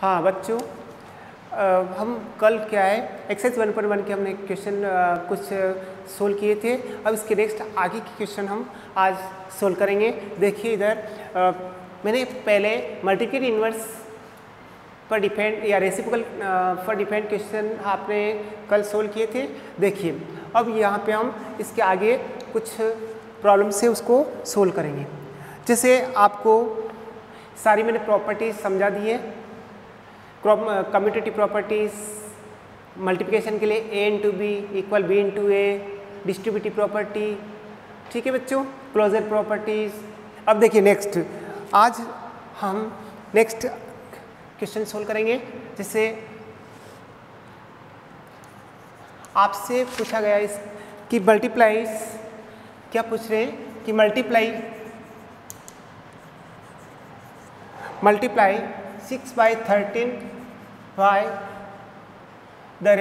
हाँ बच्चों, हम कल क्या है एक्सरसाइज 1.1 के हमने क्वेश्चन कुछ सोल्व किए थे। अब इसके नेक्स्ट आगे के क्वेश्चन हम आज सोल्व करेंगे। देखिए इधर मैंने पहले मल्टीप्लिकेटिव इन्वर्स पर डिपेंड या रेसिप्रोकल पर डिपेंड क्वेश्चन आपने कल सोल्व किए थे। देखिए अब यहाँ पे हम इसके आगे कुछ प्रॉब्लम से उसको सोल्व करेंगे। जैसे आपको सारी मैंने प्रॉपर्टीज समझा दी है, कम्यूटेटिव प्रॉपर्टीज, मल्टीप्लिकेशन के लिए a into B equal b into A, distributive property, ठीक है बच्चों, क्लोजर प्रॉपर्टीज। अब देखिए नेक्स्ट, आज हम नेक्स्ट क्वेश्चन सोल्व करेंगे। जैसे आपसे पूछा गया इस कि मल्टीप्लाईज, क्या पूछ रहे हैं कि multiply 6/13 by the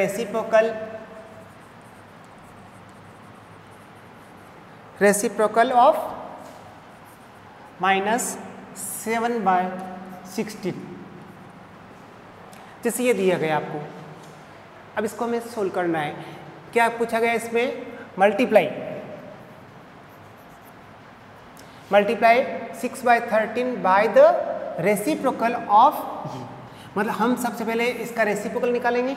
reciprocal of -7/16। जैसे ये दिया गया आपको, अब इसको हमें सोल्व करना है। क्या पूछा गया इसमें? Multiply 6/13 by the reciprocal of ये, मतलब हम सबसे पहले इसका रेसिप्रोकल निकालेंगे।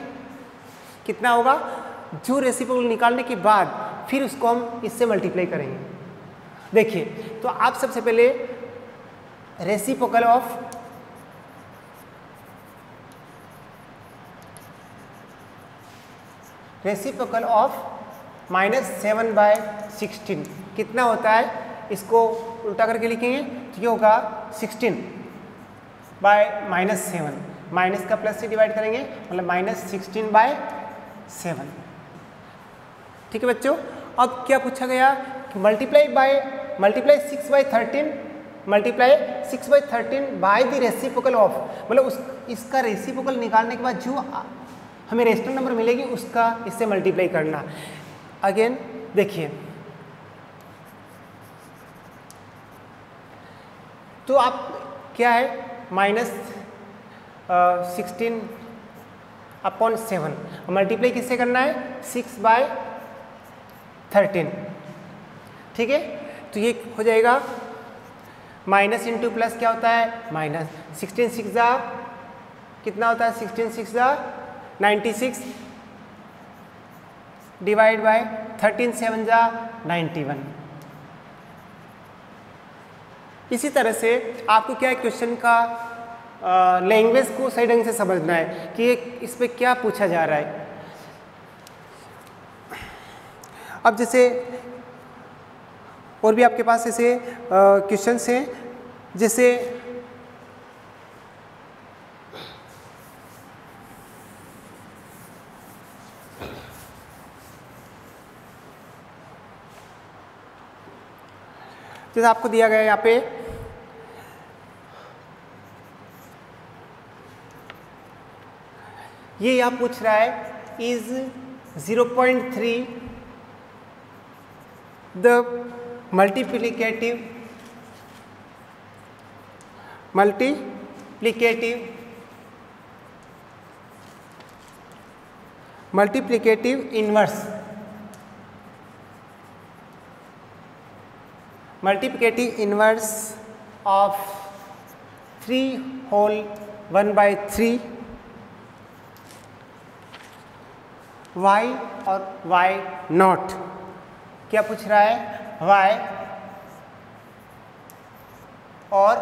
कितना होगा? जो रेसिप्रोकल निकालने के बाद फिर उसको हम इससे मल्टीप्लाई करेंगे। देखिए तो आप सबसे पहले रेसिप्रोकल ऑफ -7/16 कितना होता है? इसको उल्टा करके लिखेंगे तो ये होगा 16/-7, माइनस का प्लस से डिवाइड करेंगे मतलब -16/7। ठीक है बच्चों। अब क्या पूछा गया कि multiply 6/13 by the reciprocal of, मतलब इसका रेसिप्रोकल निकालने के बाद जो हमें रेशनल नंबर मिलेगी उसका इससे मल्टीप्लाई करना। अगेन देखिए तो आप क्या है -16/7 मल्टीप्लाई किससे करना है? 6/13। ठीक है, तो ये हो जाएगा माइनस इंटू प्लस क्या होता है? माइनस। 16 6 जा कितना होता है? 16 6 जा 96 डिवाइड बाय 13 7 जा 91। इसी तरह से आपको क्या है क्वेश्चन का लैंग्वेज को सही ढंग से समझना है कि इस पे क्या पूछा जा रहा है। अब जैसे और भी आपके पास ऐसे क्वेश्चंस हैं, जैसे आपको दिया गया है यहाँ पे ये यहाँ पूछ रहा है is 0.3 the multiplicative inverse of 3 whole 1/3 y और y नॉट। क्या पूछ रहा है? y और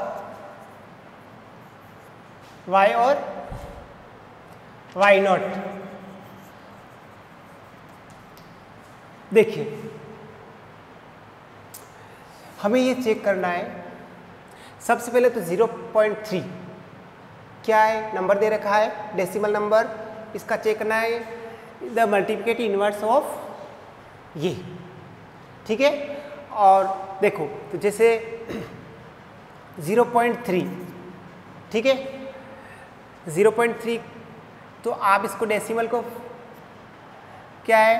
y नॉट। देखिए हमें ये चेक करना है सबसे पहले तो 0.3 क्या है? नंबर दे रखा है, डेसिमल नंबर। इसका चेक करना है द मल्टीप्लिकेटिव इन्वर्स ऑफ ये। ठीक है, और देखो तो जैसे 0.3, ठीक है 0.3, तो आप इसको डेसिमल को क्या है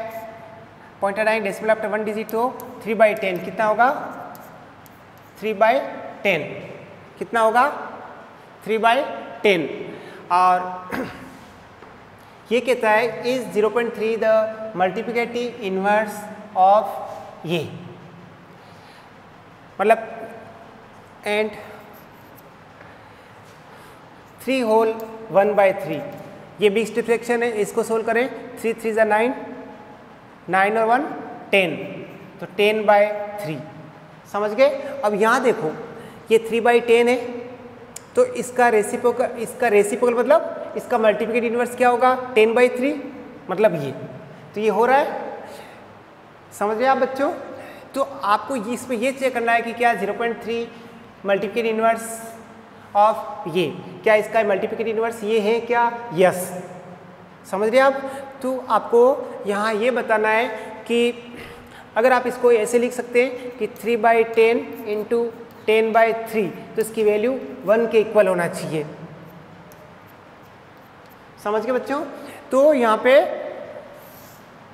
पॉइंटर आएंगे डेसिमल आफ्टर 1 डिजिट हो 3/10 कितना होगा 3/10 कितना होगा 3/10। और ये कहता है is 0.3 the multiplicative inverse of ये, मतलब एंड 3 होल 1/3, ये मिक्स्ड रिफ्लेक्शन है, इसको सोल्व करें। 3 3 ज़ा 9, 9 और 1 10, तो 10/3 समझ गए। अब यहाँ देखो ये 3/10 है, तो इसका रेसिप्रोकल मतलब इसका मल्टीप्लिकेटिव इनवर्स क्या होगा 10/3, मतलब ये, तो ये हो रहा है, समझ गए आप बच्चों। तो आपको इसमें ये चेक करना है कि क्या 0.3 मल्टीप्लिकेटिव इनवर्स ऑफ ये, क्या इसका मल्टीप्लिकेटिव इनवर्स ये है क्या, यस, समझ रहे आप। तो आपको यहाँ ये बताना है कि अगर आप इसको ऐसे लिख सकते हैं कि 3/10 इंटू 10/3, तो इसकी वैल्यू 1 के इक्वल होना चाहिए, समझ गए बच्चों। तो यहाँ पे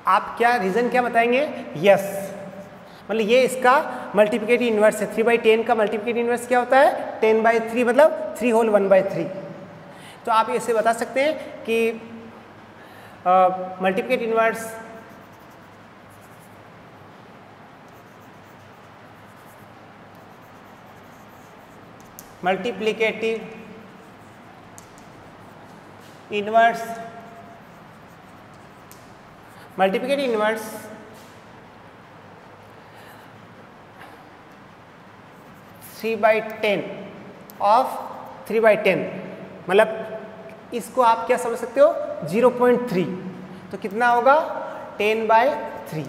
आप क्या रीज़न क्या बताएंगे, यस, मतलब ये इसका मल्टीप्लिकेटिव इनवर्स है। 3/10 का मल्टीप्लिकेटिव इनवर्स क्या होता है 10/3, मतलब 3 होल 1/3। तो आप ऐसे बता सकते हैं कि multiplicative inverse multiplicative inverse 3/10 of 3/10, मतलब इसको आप क्या समझ सकते हो 0.3, तो कितना होगा 10/3,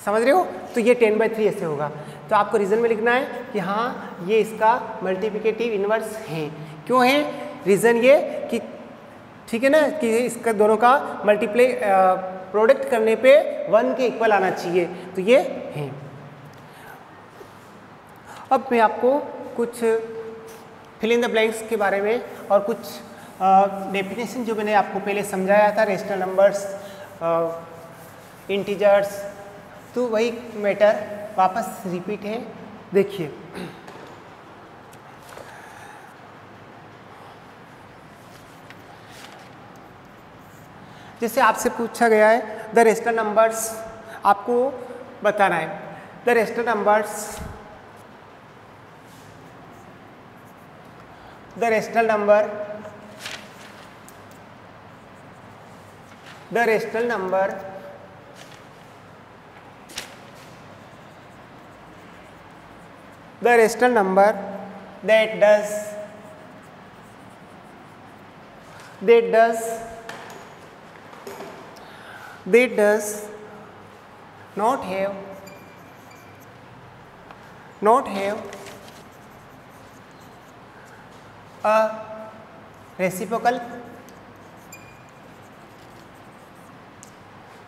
समझ रहे हो। तो ये 10/3 ऐसे होगा। तो आपको रीज़न में लिखना है कि हाँ ये इसका मल्टीप्लिकेटिव इनवर्स है। क्यों है रीज़न ये कि ठीक है ना, कि इसका दोनों का प्रोडक्ट करने पे 1 के इक्वल आना चाहिए, तो ये है। अब मैं आपको कुछ फिल इन द ब्लैंक्स के बारे में और कुछ डेफिनेशन जो मैंने आपको पहले समझाया था, रेशनल नंबर्स, इंटीजर्स, तो वही मैटर वापस रिपीट है। देखिए जैसे आपसे पूछा गया है द रेशनल नंबर्स, आपको बताना है the rational numbers, the rational number that does not have a reciprocal.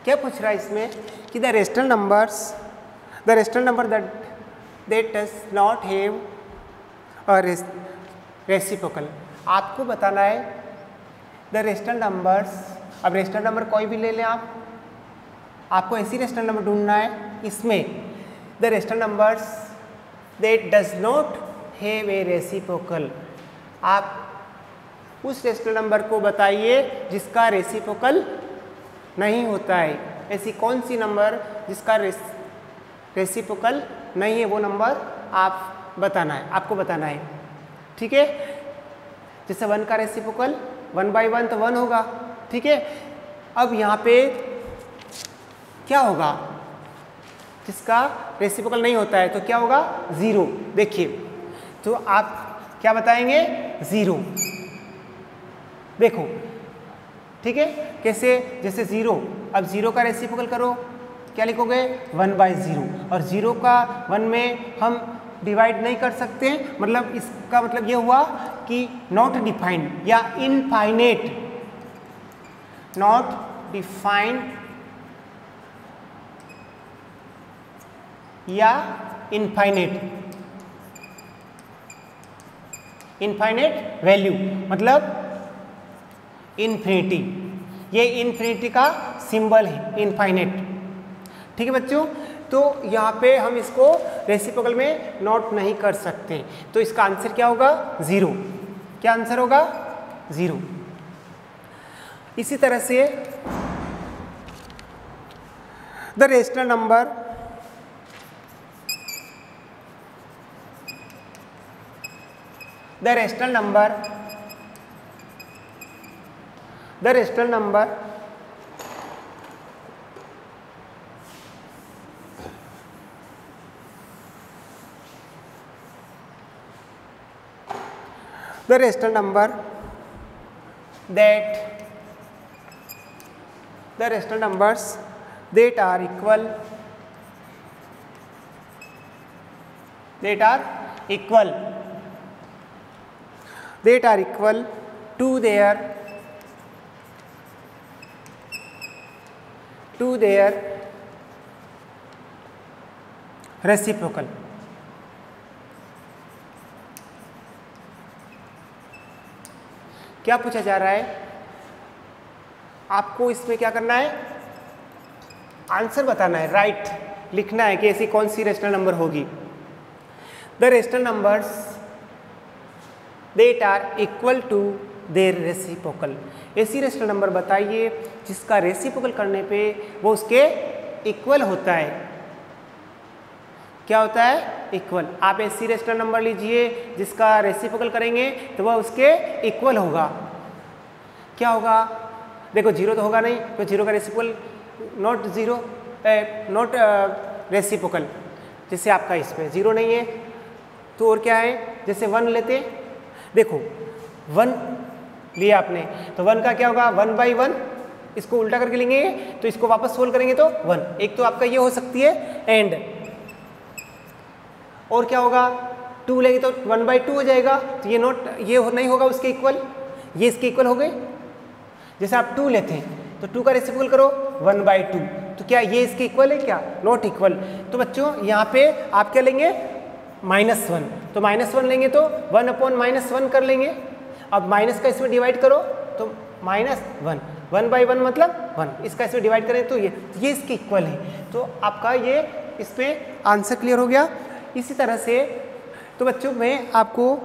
क्या पूछ रहा है इसमें कि the rational number that does not have a reciprocal. आपको बताना है द रेशनल नंबर्स, अब रेशनल नंबर कोई भी ले लें आप, आपको ऐसी रेशनल नंबर ढूंढना है इसमें the rational numbers that does not have a reciprocal. आप उस रेशनल नंबर को बताइए जिसका रेसिप्रोकल नहीं होता है। ऐसी कौन सी नंबर जिसका रेसिप्रोकल नहीं है, वो नंबर आप बताना है, आपको बताना है, ठीक है। जैसे 1 का रेसिप्रोकल 1/1 तो 1 होगा, ठीक है। अब यहाँ पे क्या होगा, जिसका रेसिप्रोकल नहीं होता है तो क्या होगा 0। देखिए तो आप क्या बताएंगे 0, देखो ठीक है कैसे, जैसे 0, अब 0 का रेसिप्रोकल करो, क्या लिखोगे 1/0, और 0 का 1 में हम डिवाइड नहीं कर सकते, मतलब इसका मतलब ये हुआ कि नॉट डिफाइंड या इनफाइनेट, नॉट डिफाइंड या इनफाइनेट वैल्यू, मतलब इन्फिनिटी, ये इन्फिनिटी का सिंबल है इनफाइनेट, ठीक है बच्चों। तो यहाँ पे हम इसको रेसिप्रोकल में नोट नहीं कर सकते, तो इसका आंसर क्या होगा 0। क्या आंसर होगा 0, इसी तरह से the rational number the rational number that the rational numbers that are equal to their reciprocal. क्या पूछा जा रहा है? आपको इसमें क्या करना है? आंसर बताना है, राइट लिखना है कि ऐसी कौन सी रेशनल नंबर होगी। The rational numbers that are equal to their reciprocal. ऐसी रेशनल नंबर बताइए जिसका रेसिप्रोकल करने पे वो उसके इक्वल होता है। क्या होता है? इक्वल। आप ऐसी रेशनल नंबर लीजिए जिसका रेसिप्रोकल करेंगे तो वह उसके इक्वल होगा। क्या होगा? देखो जीरो तो होगा नहीं, तो जीरो का रेसिप्रोकल नॉट रेसिप्रोकल। जैसे आपका इसमें जीरो नहीं है तो और क्या है? जैसे वन लेते, देखो वन लिया आपने तो वन का क्या होगा? 1/1। इसको उल्टा करके लेंगे तो इसको वापस सोल्व करेंगे तो 1। एक तो आपका ये हो सकती है एंड, और क्या होगा? 2 लेंगे तो 1/2 हो जाएगा। तो ये नहीं होगा उसके इक्वल, ये इसके इक्वल हो गए। जैसे आप 2 लेते हैं तो 2 का रेसिप्रोकल करो 1/2, तो क्या ये इसके इक्वल है? क्या नॉट इक्वल। तो बच्चों यहाँ पे आप क्या लेंगे? -1। तो -1 लेंगे तो 1/-1 कर लेंगे। अब माइनस का इसमें डिवाइड करो तो -1, 1/1 मतलब 1। इसका इसमें डिवाइड करें तो ये इसके इक्वल है। तो आपका ये इस पर आंसर क्लियर हो गया। इसी तरह से तो बच्चों मैं आपको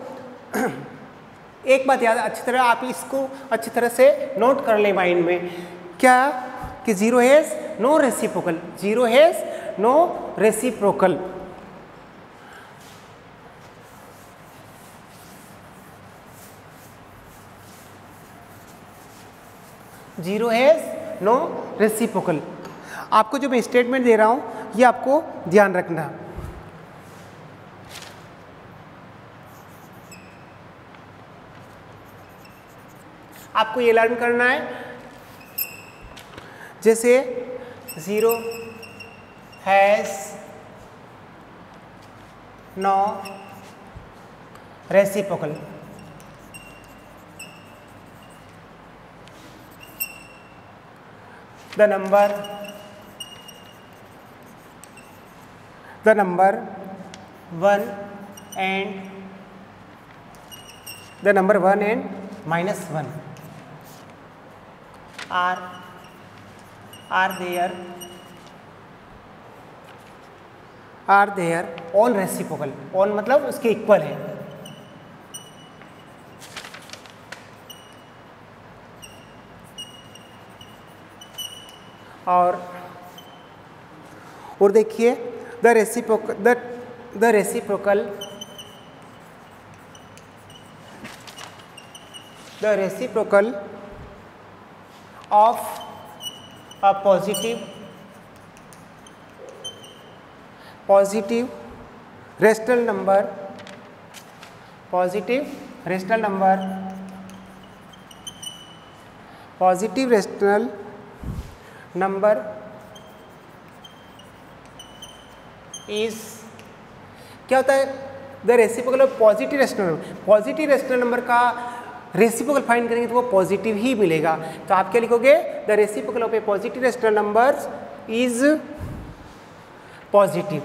एक बात याद, अच्छी तरह आप इसको अच्छी तरह से नोट कर लें माइंड में, क्या कि zero has no reciprocal. Zero has no reciprocal. Zero has no reciprocal. आपको जो मैं स्टेटमेंट दे रहा हूँ ये आपको ध्यान रखना। आपको ये लर्न करना है, जैसे zero has no reciprocal. The number 1 and -1 are there on reciprocal। on मतलब उसके इक्वल है। और देखिए the reciprocal of a positive rational number is क्या होता है? The reciprocal of positive rational number. Positive rational number का रेसिप्रोकल फाइंड करेंगे तो वो पॉजिटिव ही मिलेगा। तो आप क्या लिखोगे? The reciprocal of A positive rational number is positive.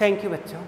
Thank you बच्चों।